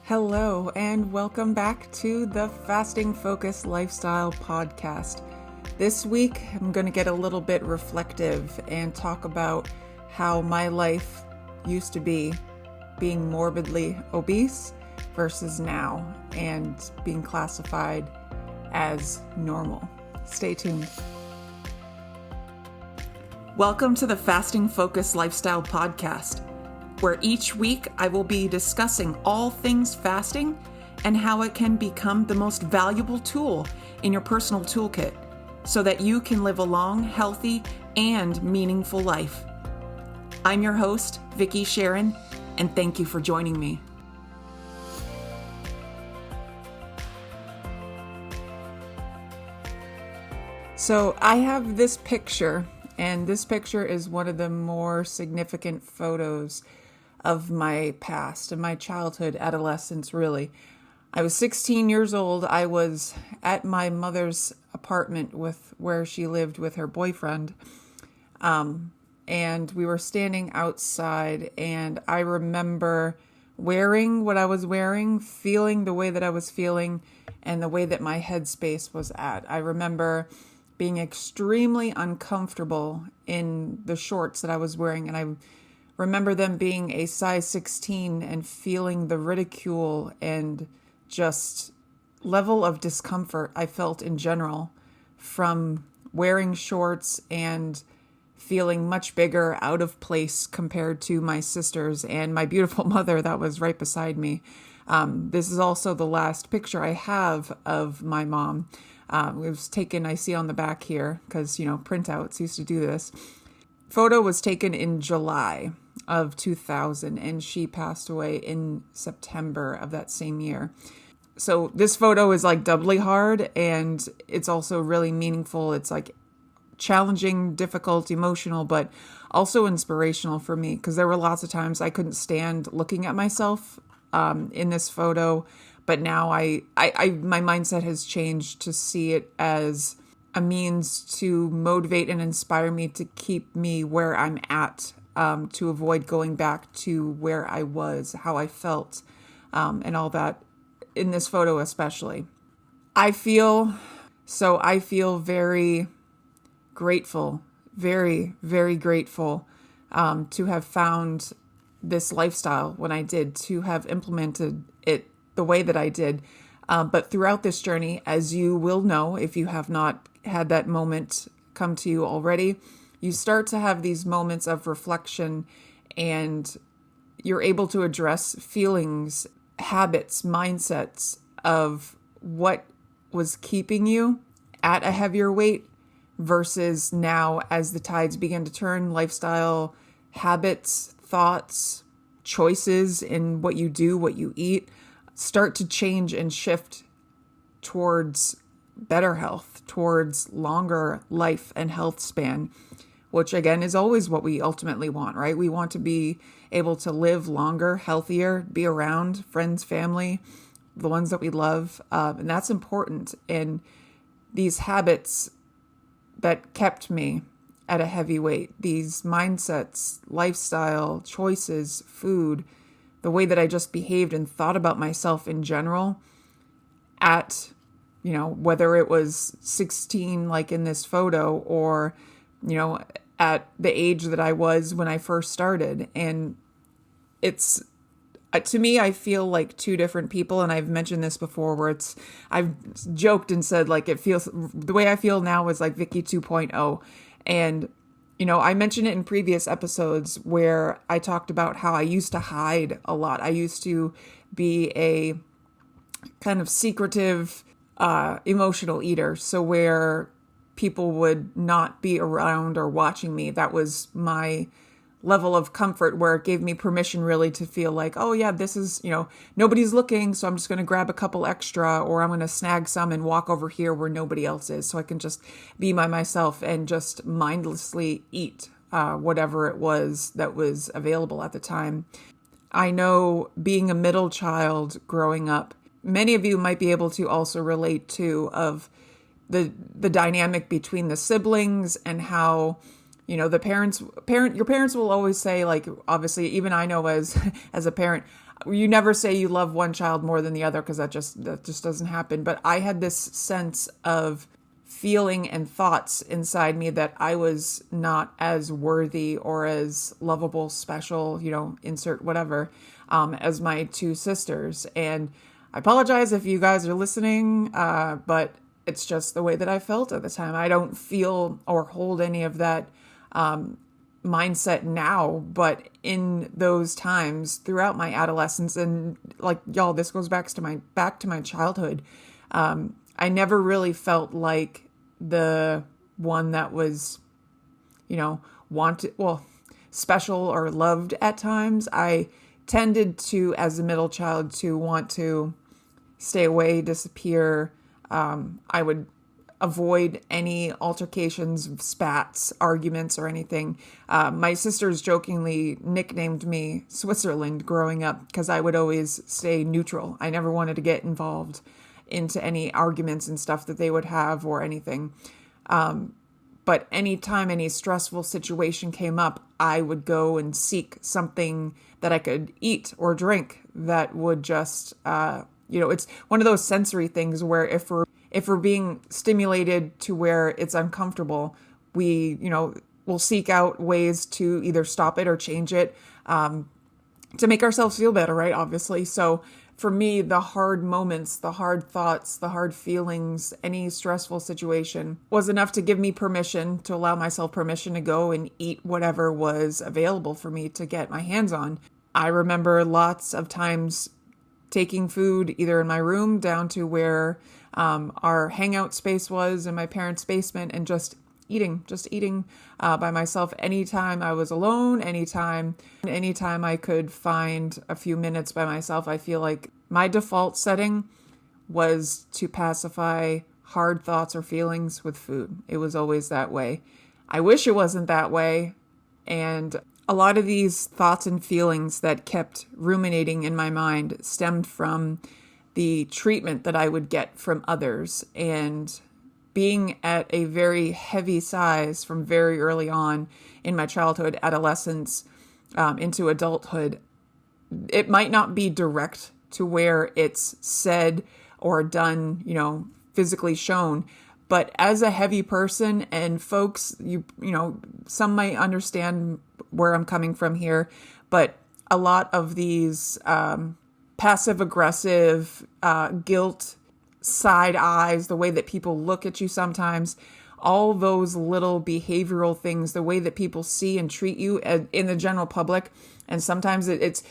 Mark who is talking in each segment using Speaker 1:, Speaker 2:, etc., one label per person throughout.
Speaker 1: Hello, and welcome back to the Fasting Focus Lifestyle Podcast. This week, I'm going to get a little bit reflective and talk about how my life used to be being morbidly obese versus now and being classified as normal. Stay tuned. Welcome to the Fasting Focus Lifestyle Podcast, where each week I will be discussing all things fasting and how it can become the most valuable tool in your personal toolkit so that you can live a long, healthy, and meaningful life. I'm your host, Vicki Sharon, and thank you for joining me. So I have this picture, and this picture is one of the more significant photos of my past and my childhood, adolescence, really. I was 16 years old. I was at my mother's apartment where she lived with her boyfriend. And we were standing outside, and I remember wearing what I was wearing, feeling the way that I was feeling, and the way that my headspace was at. I remember being extremely uncomfortable in the shorts that I was wearing, and I remember them being a size 16 and feeling the ridicule and just level of discomfort I felt in general from wearing shorts and feeling much bigger, out of place compared to my sisters and my beautiful mother that was right beside me. This is also the last picture I have of my mom. It was taken, I see on the back here, because, printouts used to do this. Photo was taken in July of 2000, and she passed away in September of that same year. So this photo is like doubly hard, and it's also really meaningful. It's like challenging, difficult, emotional, but also inspirational for me, because there were lots of times I couldn't stand looking at myself in this photo. But now my mindset has changed to see it as a means to motivate and inspire me to keep me where I'm at, to avoid going back to where I was, how I felt, and all that in this photo especially. I feel very grateful, very, very grateful to have found this lifestyle when I did, to have implemented it the way that I did. But throughout this journey, as you will know, if you have not had that moment come to you already, you start to have these moments of reflection, and you're able to address feelings, habits, mindsets of what was keeping you at a heavier weight versus now, as the tides begin to turn, lifestyle, habits, thoughts, choices in what you do, what you eat, start to change and shift towards better health, towards longer life and health span, which again is always what we ultimately want, right? We want to be able to live longer, healthier, be around friends, family, the ones that we love. And that's important. And these habits that kept me at a heavy weight, these mindsets, lifestyle, choices, food, the way that I just behaved and thought about myself in general at, whether it was 16, like in this photo, or, at the age that I was when I first started. And it's, to me, I feel like two different people. And I've mentioned this before where I've joked and said, like, the way I feel now is like Vicki 2.0. And I mentioned it in previous episodes where I talked about how I used to hide a lot. I used to be a kind of secretive, emotional eater. So where people would not be around or watching me, that was my level of comfort, where it gave me permission really to feel like, oh yeah, this is, nobody's looking, so I'm just going to grab a couple extra, or I'm going to snag some and walk over here where nobody else is, so I can just be by myself and just mindlessly eat whatever it was that was available at the time. I know, being a middle child growing up, many of you might be able to also relate to of the dynamic between the siblings, and how your parents will always say, like, obviously, even I know as a parent, You never say you love one child more than the other because that just doesn't happen. But I had this sense of feeling and thoughts inside me that I was not as worthy or as lovable, special, insert whatever, as my two sisters. And I apologize if you guys are listening, but it's just the way that I felt at the time. I don't feel or hold any of that mindset now, but in those times throughout my adolescence, and like y'all, this goes back to my childhood. I never really felt like the one that was, wanted, well, special or loved at times. I tended to, as a middle child, to want to stay away, disappear. I would avoid any altercations, spats, arguments, or anything. My sisters jokingly nicknamed me Switzerland growing up because I would always stay neutral. I never wanted to get involved into any arguments and stuff that they would have or anything. But anytime any stressful situation came up, I would go and seek something that I could eat or drink that would just, it's one of those sensory things where if we're being stimulated to where it's uncomfortable, we'll seek out ways to either stop it or change it, to make ourselves feel better, right? Obviously. So for me, the hard moments, the hard thoughts, the hard feelings, any stressful situation was enough to give me permission, to allow myself permission to go and eat whatever was available for me to get my hands on. I remember lots of times taking food either in my room down to where our hangout space was in my parents' basement and just eating by myself anytime I was alone, anytime I could find a few minutes by myself. I feel like my default setting was to pacify hard thoughts or feelings with food. It was always that way. I wish it wasn't that way. And a lot of these thoughts and feelings that kept ruminating in my mind stemmed from the treatment that I would get from others, and being at a very heavy size from very early on in my childhood, adolescence, into adulthood. It might not be direct to where it's said or done, physically shown, but as a heavy person, and folks, some might understand where I'm coming from here, but a lot of these passive aggressive, guilt, side eyes, the way that people look at you sometimes, all those little behavioral things, the way that people see and treat you in the general public. And sometimes it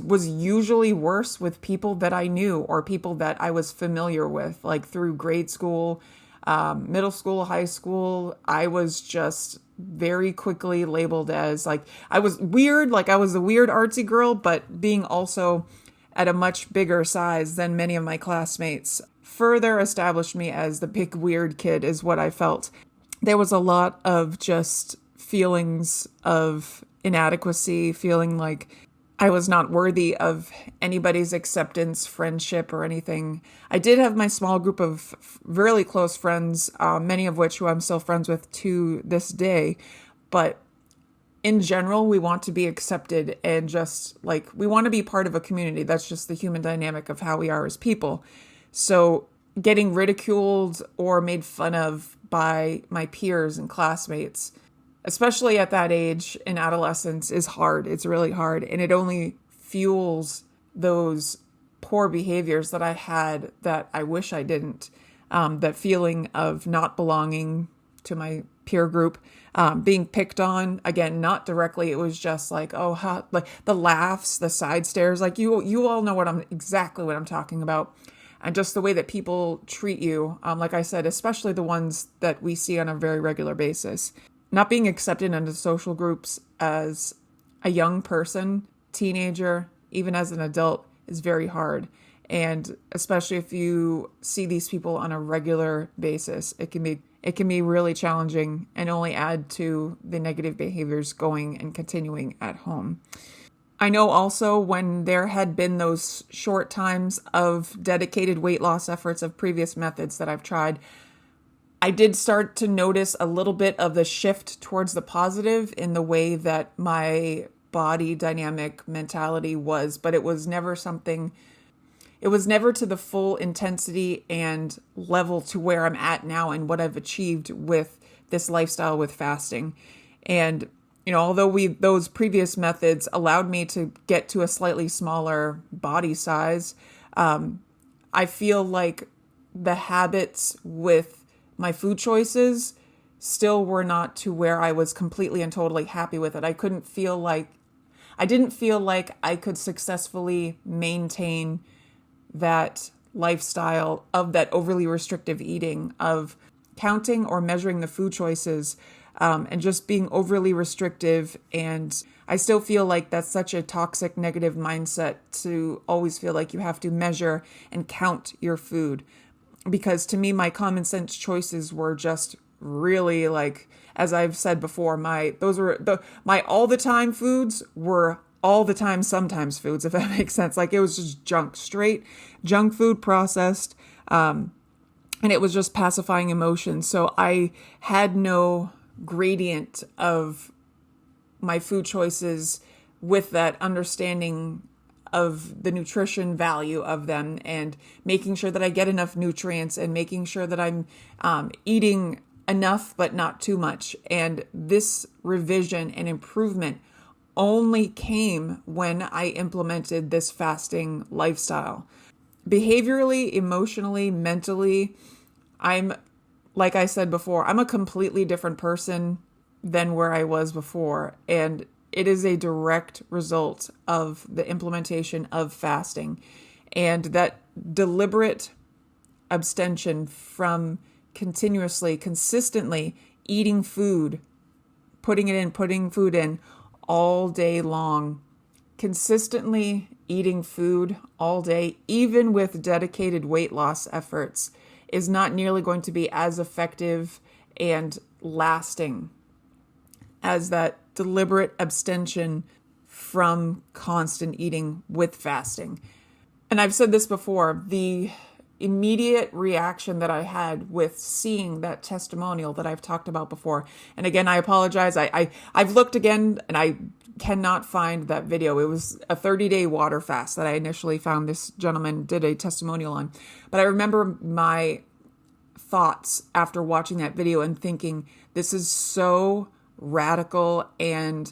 Speaker 1: was usually worse with people that I knew or people that I was familiar with, like through grade school, middle school, high school. I was just very quickly labeled as I was weird, I was a weird artsy girl, but being also at a much bigger size than many of my classmates further established me as the big weird kid, is what I felt. There was a lot of just feelings of inadequacy, feeling like I was not worthy of anybody's acceptance, friendship, or anything. I did have my small group of really close friends, many of which who I'm still friends with to this day. But in general, we want to be accepted and just we want to be part of a community. That's just the human dynamic of how we are as people. So getting ridiculed or made fun of by my peers and classmates, especially at that age in adolescence, is hard. It's really hard. And it only fuels those poor behaviors that I had that I wish I didn't. That feeling of not belonging to my peer group, being picked on, again, not directly. It was just the laughs, the side stares, you all know exactly what I'm talking about. And just the way that people treat you, like I said, especially the ones that we see on a very regular basis. Not being accepted into social groups as a young person, teenager, even as an adult, is very hard. And especially if you see these people on a regular basis, it can be really challenging and only add to the negative behaviors going and continuing at home. I know also when there had been those short times of dedicated weight loss efforts of previous methods that I've tried, I did start to notice a little bit of the shift towards the positive in the way that my body dynamic mentality was, but it was never something, it was never to the full intensity and level to where I'm at now and what I've achieved with this lifestyle with fasting. And, although those previous methods allowed me to get to a slightly smaller body size, I feel like the habits with my food choices still were not to where I was completely and totally happy with it. I didn't feel like I could successfully maintain that lifestyle of that overly restrictive eating, of counting or measuring the food choices, and just being overly restrictive. And I still feel like that's such a toxic, negative mindset to always feel like you have to measure and count your food. Because to me, my common sense choices were just really, like, as I've said before, my all the time foods were all the time sometimes foods, if that makes sense. Like, it was just straight junk food, processed, and it was just pacifying emotions. So I had no gradient of my food choices with that understanding of the nutrition value of them, and making sure that I get enough nutrients, and making sure that I'm eating enough but not too much. And this revision and improvement only came when I implemented this fasting lifestyle. Behaviorally, emotionally, mentally, like I said before, I'm a completely different person than where I was before. And it is a direct result of the implementation of fasting and that deliberate abstention from consistently eating food, putting food in all day long, consistently eating food all day, even with dedicated weight loss efforts, is not nearly going to be as effective and lasting as that deliberate abstention from constant eating with fasting. And I've said this before, the immediate reaction that I had with seeing that testimonial that I've talked about before. And again, I apologize. I've looked again and I cannot find that video. It was a 30-day water fast that I initially found this gentleman did a testimonial on. But I remember my thoughts after watching that video and thinking, this is so radical and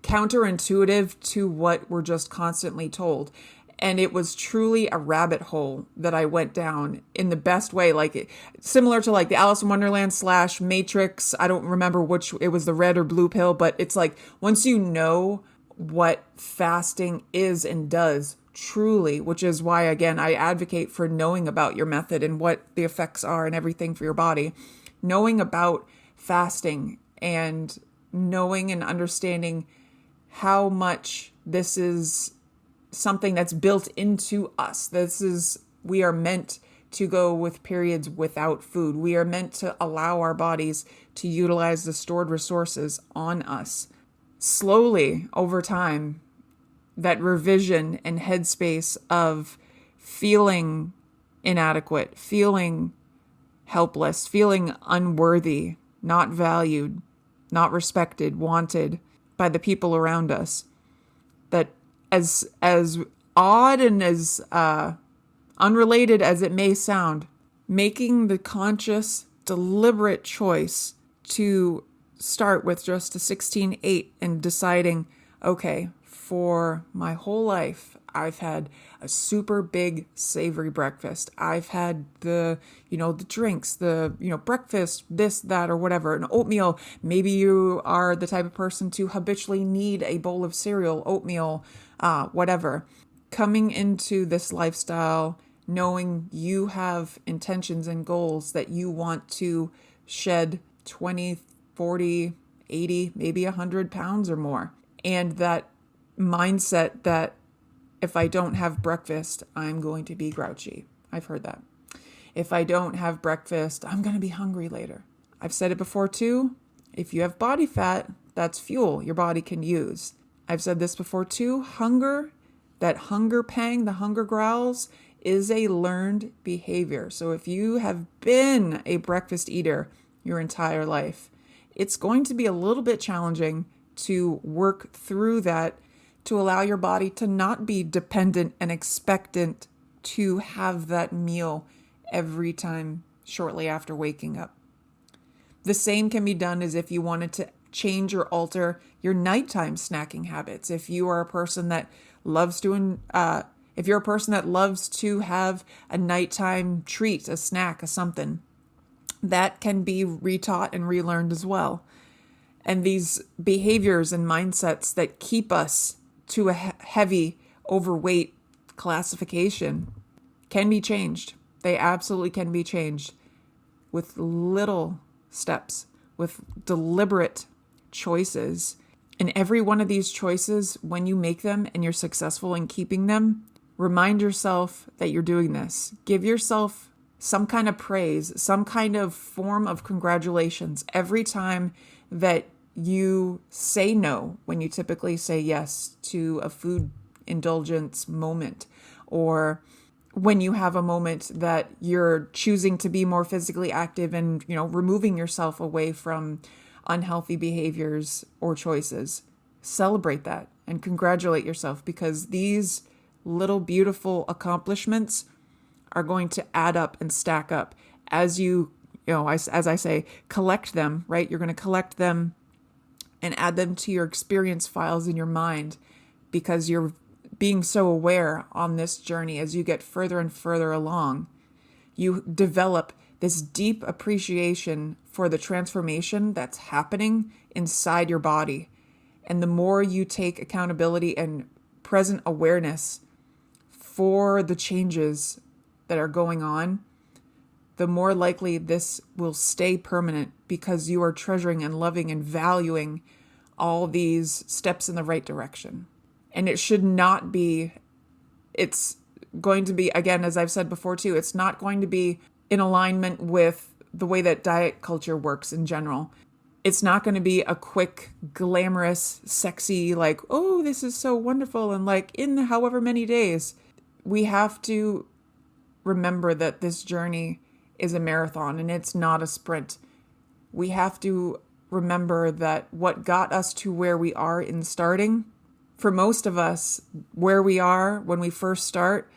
Speaker 1: counterintuitive to what we're just constantly told. And it was truly a rabbit hole that I went down in the best way, like similar to like the Alice in Wonderland / Matrix. I don't remember which, it was the red or blue pill, but it's like once you know what fasting is and does truly, which is why, again, I advocate for knowing about your method and what the effects are and everything for your body, knowing about fasting and knowing and understanding how much this is something that's built into us. We are meant to go with periods without food. We are meant to allow our bodies to utilize the stored resources on us. Slowly, over time, that revision and headspace of feeling inadequate, feeling helpless, feeling unworthy, not valued, not respected, wanted by the people around us, that as odd and as unrelated as it may sound, making the conscious, deliberate choice to start with just a 16/8 and deciding, okay, for my whole life, I've had a super big savory breakfast. I've had the drinks, breakfast, this, that, or whatever, an oatmeal. Maybe you are the type of person to habitually need a bowl of cereal, oatmeal, whatever. Coming into this lifestyle, knowing you have intentions and goals that you want to shed 20, 40, 80, maybe 100 pounds or more. And that mindset that if I don't have breakfast, I'm going to be grouchy. I've heard that. If I don't have breakfast, I'm going to be hungry later. I've said it before too. If you have body fat, that's fuel your body can use. I've said this before too. That hunger pang, the hunger growls, is a learned behavior. So if you have been a breakfast eater your entire life, it's going to be a little bit challenging to work through that to allow your body to not be dependent and expectant to have that meal every time shortly after waking up. The same can be done as if you wanted to change or alter your nighttime snacking habits. If you are a person that loves to, if you're a person that loves to have a nighttime treat, a snack, a something, that can be retaught and relearned as well. And these behaviors and mindsets that keep us to a heavy, overweight classification can be changed. They absolutely can be changed with little steps, with deliberate choices. And every one of these choices, when you make them and you're successful in keeping them, remind yourself that you're doing this. Give yourself some kind of praise, some kind of form of congratulations every time that you say no when you typically say yes to a food indulgence moment, or when you have a moment that you're choosing to be more physically active and, removing yourself away from unhealthy behaviors or choices. Celebrate that and congratulate yourself, because these little beautiful accomplishments are going to add up and stack up as as I say, collect them, right? You're going to collect them and add them to your experience files in your mind, because you're being so aware on this journey. As you get further and further along, you develop this deep appreciation for the transformation that's happening inside your body. And the more you take accountability and present awareness for the changes that are going on, the more likely this will stay permanent, because you are treasuring and loving and valuing all these steps in the right direction. And it should not be, it's going to be, again, as I've said before too, it's not going to be in alignment with the way that diet culture works in general. It's not going to be a quick, glamorous, sexy, like, oh, this is so wonderful, and like in however many days. We have to remember that this journey is a marathon and it's not a sprint. We have to remember that what got us to where we are in starting, for most of us, where we are when we first start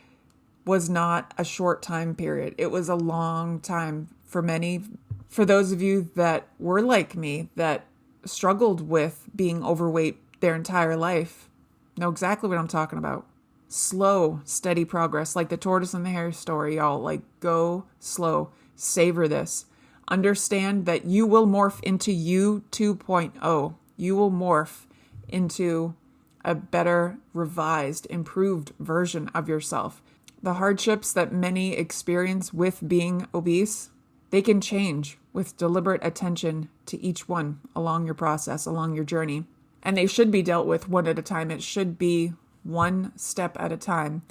Speaker 1: was not a short time period. It was a long time for many. For those of you that were like me, that struggled with being overweight their entire life, know exactly what I'm talking about. Slow, steady progress, like the tortoise and the hare story, y'all. Like, go slow, savor this. Understand that you will morph into you 2.0. You will morph into a better, revised, improved version of yourself. The hardships that many experience with being obese, they can change with deliberate attention to each one along your process, along your journey. And they should be dealt with one at a time. It should be one step at a time.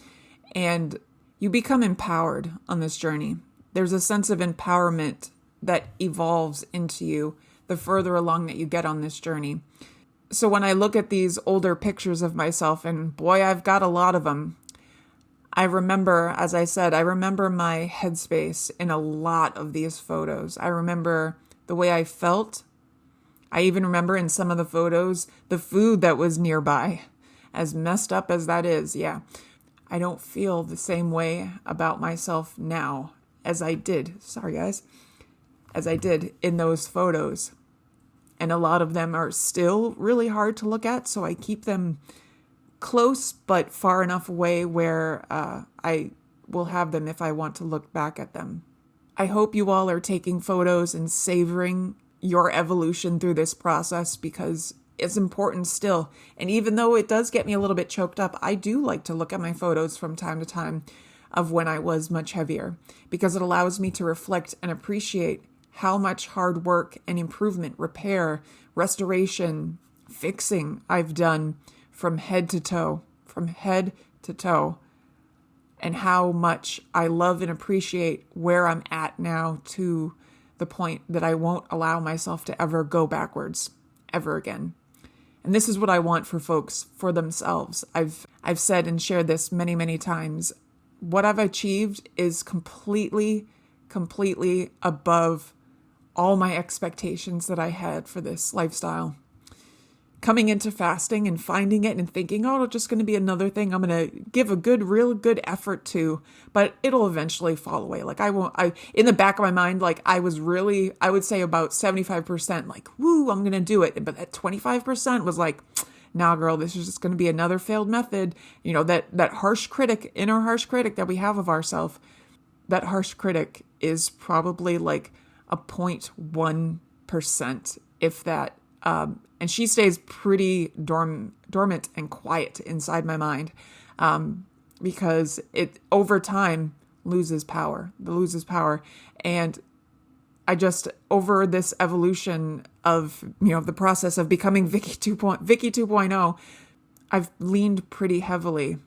Speaker 1: And you become empowered on this journey. There's a sense of empowerment that evolves into you the further along that you get on this journey. So when I look at these older pictures of myself, and boy, I've got a lot of them, I remember, as I said, I remember my headspace in a lot of these photos. I remember the way I felt. I even remember in some of the photos, the food that was nearby. As messed up as that is, yeah. I don't feel the same way about myself now as I did, as I did in those photos. And a lot of them are still really hard to look at, so I keep them close but far enough away where I will have them if I want to look back at them. I hope you all are taking photos and savoring your evolution through this process, because it's important still. And even though it does get me a little bit choked up, I do like to look at my photos from time to time of when I was much heavier, because it allows me to reflect and appreciate how much hard work and improvement, repair, restoration, fixing I've done from head to toe, and how much I love and appreciate where I'm at now, to the point that I won't allow myself to ever go backwards ever again. And this is what I want for folks, for themselves. I've said and shared this many, many times. What I've achieved is completely above all my expectations that I had for this lifestyle. coming into fasting and finding it and thinking, oh, it's just going to be another thing I'm going to give a real good effort to, but it'll eventually fall away. Like in the back of my mind, like I would say about 75%, like, woo, I'm going to do it. But that 25% was like, nah, girl, this is just going to be another failed method. You know, that harsh critic, inner harsh critic that we have of ourselves, that harsh critic is probably like a 0.1%, if that. And she stays pretty dormant and quiet inside my mind, because it over time loses power. And I just, over this evolution of, the process of becoming Vicky 2.0, I've leaned pretty heavily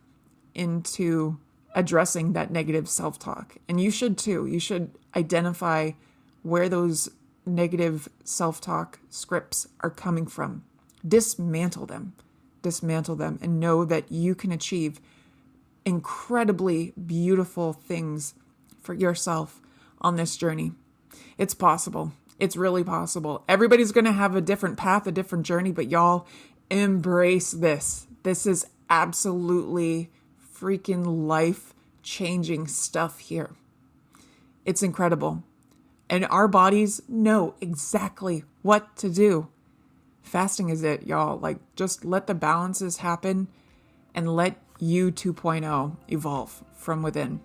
Speaker 1: into addressing that negative self-talk. And you should too. You should identify where those negative self-talk scripts are coming from. Dismantle them, and know that you can achieve incredibly beautiful things for yourself on this journey. It's possible. It's really possible. Everybody's going to have a different path, a different journey, but y'all embrace this. This is absolutely freaking life-changing stuff here. It's incredible. And our bodies know exactly what to do. Fasting is it, y'all. Like, just let the balances happen and let you 2.0 evolve from within.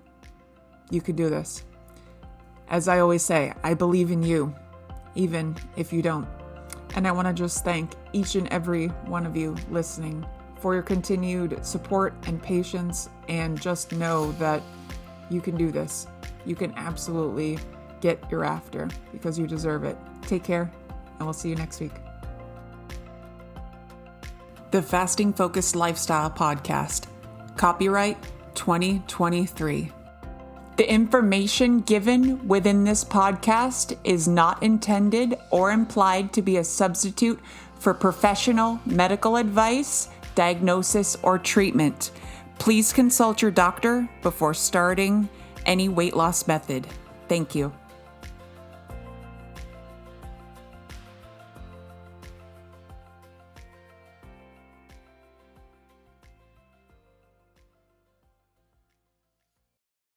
Speaker 1: You can do this. As I always say, I believe in you, even if you don't. And I want to just thank each and every one of you listening for your continued support and patience, and just know that you can do this. You can absolutely get your after, because you deserve it. Take care, and we'll see you next week. The Fasting Focused Lifestyle Podcast. Copyright 2023. The information given within this podcast is not intended or implied to be a substitute for professional medical advice, diagnosis, or treatment. Please consult your doctor before starting any weight loss method. Thank you.